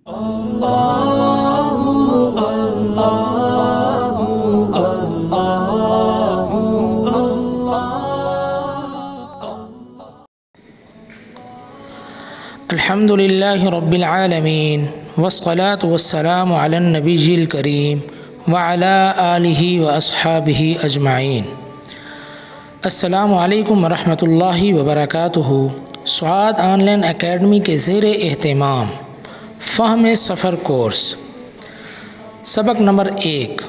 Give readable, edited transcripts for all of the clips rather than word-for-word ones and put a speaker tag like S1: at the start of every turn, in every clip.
S1: الحمد للہ رب العالمین والصلاة والسلام علی النبی الکریم وعلی آلہ واصحابہ اجمعین۔ السلام علیکم ورحمۃ اللہ وبرکاتہ۔ سعاد آن لائن اکیڈمی کے زیر اہتمام فہم سفر کورس، سبق نمبر 1۔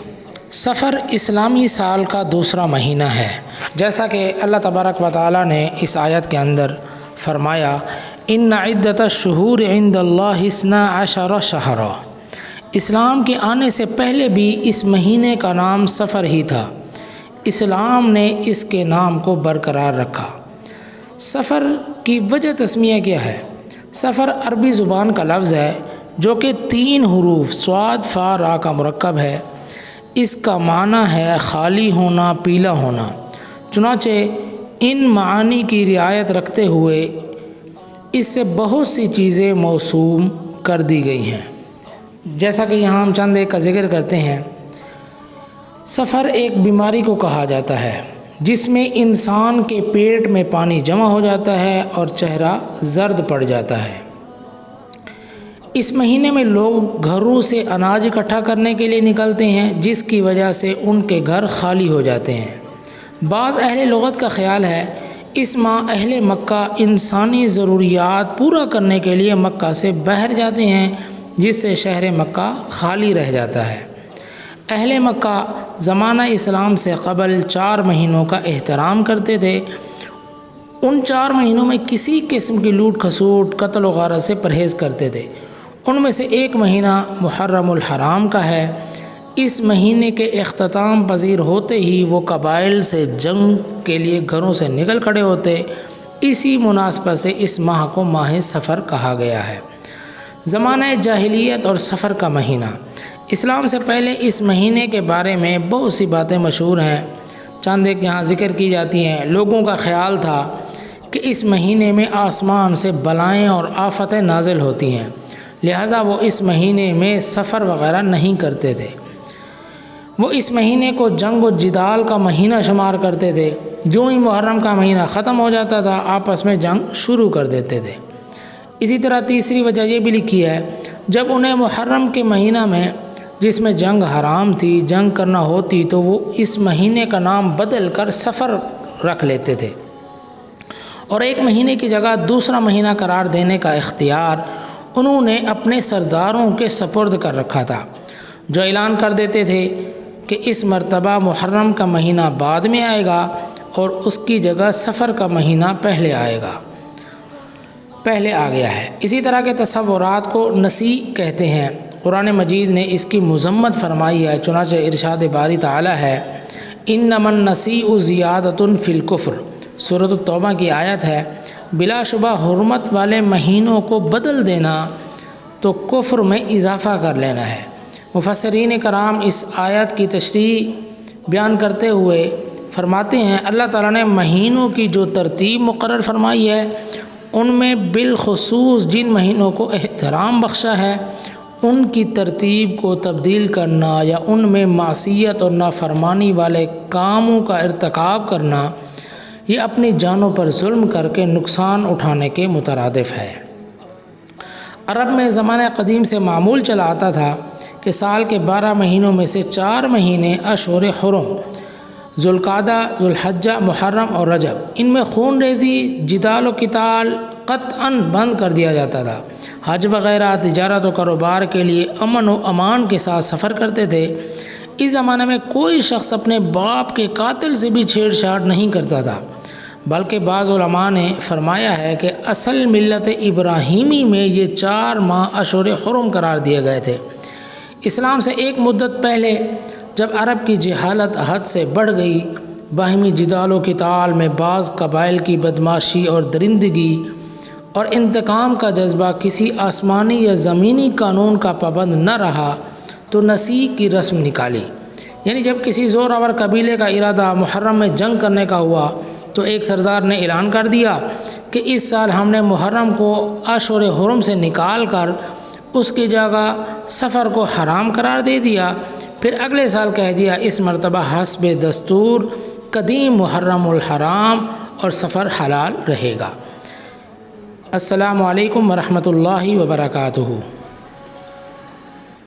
S1: سفر اسلامی سال کا دوسرا مہینہ ہے، جیسا کہ اللہ تبارک و تعالیٰ نے اس آیت کے اندر فرمایا، ان عدت الشہور عند اللہ 12 شہرا۔ اسلام کے آنے سے پہلے بھی اس مہینے کا نام سفر ہی تھا، اسلام نے اس کے نام کو برقرار رکھا۔ سفر کی وجہ تسمیہ کیا ہے؟ سفر عربی زبان کا لفظ ہے جو کہ 3 حروف صاد فا را کا مرکب ہے۔ اس کا معنی ہے خالی ہونا، پیلا ہونا۔ چنانچہ ان معانی کی رعایت رکھتے ہوئے اس سے بہت سی چیزیں موسوم کر دی گئی ہیں، جیسا کہ یہاں ہم چند ایک کا ذکر کرتے ہیں۔ سفر ایک بیماری کو کہا جاتا ہے جس میں انسان کے پیٹ میں پانی جمع ہو جاتا ہے اور چہرہ زرد پڑ جاتا ہے۔ اس مہینے میں لوگ گھروں سے اناج اکٹھا کرنے کے لیے نکلتے ہیں، جس کی وجہ سے ان کے گھر خالی ہو جاتے ہیں۔ بعض اہل لغت کا خیال ہے اس ماہ اہل مکہ انسانی ضروریات پورا کرنے کے لیے مکہ سے باہر جاتے ہیں، جس سے شہر مکہ خالی رہ جاتا ہے۔ اہل مکہ زمانہ اسلام سے قبل 4 مہینوں کا احترام کرتے تھے۔ ان 4 مہینوں میں کسی قسم کی لوٹ کھسوٹ، قتل و غارت سے پرہیز کرتے تھے۔ ان میں سے ایک مہینہ محرم الحرام کا ہے۔ اس مہینے کے اختتام پذیر ہوتے ہی وہ قبائل سے جنگ کے لیے گھروں سے نکل کھڑے ہوتے۔ اسی مناسبت سے اس ماہ کو ماہ سفر کہا گیا ہے۔ زمانہ جاہلیت اور سفر کا مہینہ۔ اسلام سے پہلے اس مہینے کے بارے میں بہت سی باتیں مشہور ہیں، چند ایک یہاں ذکر کی جاتی ہیں۔ لوگوں کا خیال تھا کہ اس مہینے میں آسمان سے بلائیں اور آفتیں نازل ہوتی ہیں، لہٰذا وہ اس مہینے میں سفر وغیرہ نہیں کرتے تھے۔ وہ اس مہینے کو جنگ و جدال کا مہینہ شمار کرتے تھے۔ جو ہی محرم کا مہینہ ختم ہو جاتا تھا، آپس میں جنگ شروع کر دیتے تھے۔ اسی طرح تیسری وجہ یہ بھی لکھی ہے، جب انہیں محرم کے مہینہ میں جس میں جنگ حرام تھی جنگ کرنا ہوتی تو وہ اس مہینے کا نام بدل کر سفر رکھ لیتے تھے، اور ایک مہینے کی جگہ دوسرا مہینہ قرار دینے کا اختیار انہوں نے اپنے سرداروں کے سپرد کر رکھا تھا، جو اعلان کر دیتے تھے کہ اس مرتبہ محرم کا مہینہ بعد میں آئے گا اور اس کی جگہ سفر کا مہینہ پہلے آ گیا ہے۔ اسی طرح کے تصورات کو نسیء کہتے ہیں۔ قرآن مجید نے اس کی مذمت فرمائی ہے، چنانچہ ارشاد باری تعالیٰ ہے، انما النسیء زیادۃ فی الکفر، سورۃ التوبہ کی آیت ہے۔ بلا شبہ حرمت والے مہینوں کو بدل دینا تو کفر میں اضافہ کر لینا ہے۔ مفسرین کرام اس آیت کی تشریح بیان کرتے ہوئے فرماتے ہیں، اللہ تعالیٰ نے مہینوں کی جو ترتیب مقرر فرمائی ہے، ان میں بالخصوص جن مہینوں کو احترام بخشا ہے، ان کی ترتیب کو تبدیل کرنا یا ان میں معصیت اور نافرمانی والے کاموں کا ارتکاب کرنا، یہ اپنی جانوں پر ظلم کر کے نقصان اٹھانے کے مترادف ہے۔ عرب میں زمانہ قدیم سے معمول چلا آتا تھا کہ سال کے 12 مہینوں میں سے 4 مہینے اشہر حرم، ذوالقعدہ، ذوالحجہ، محرم اور رجب، ان میں خون ریزی، جدال و قتال قطعاً بند کر دیا جاتا تھا۔ حج وغیرہ تجارت و کاروبار کے لیے امن و امان کے ساتھ سفر کرتے تھے۔ اس زمانے میں کوئی شخص اپنے باپ کے قاتل سے بھی چھیڑ چھاڑ نہیں کرتا تھا، بلکہ بعض علماء نے فرمایا ہے کہ اصل ملت ابراہیمی میں یہ 4 ماہ اشہر حرم قرار دیے گئے تھے۔ اسلام سے ایک مدت پہلے جب عرب کی جہالت حد سے بڑھ گئی، باہمی جدال و قتال میں بعض قبائل کی بدماشی اور درندگی اور انتقام کا جذبہ کسی آسمانی یا زمینی قانون کا پابند نہ رہا تو نسیء کی رسم نکالی، یعنی جب کسی زور آور قبیلے کا ارادہ محرم میں جنگ کرنے کا ہوا تو ایک سردار نے اعلان کر دیا کہ اس سال ہم نے محرم کو اشہر حرم سے نکال کر اس کی جگہ سفر کو حرام قرار دے دیا، پھر اگلے سال کہہ دیا اس مرتبہ حسب دستور قدیم محرم الحرام اور سفر حلال رہے گا۔ السلام علیکم ورحمۃ اللہ وبرکاتہ۔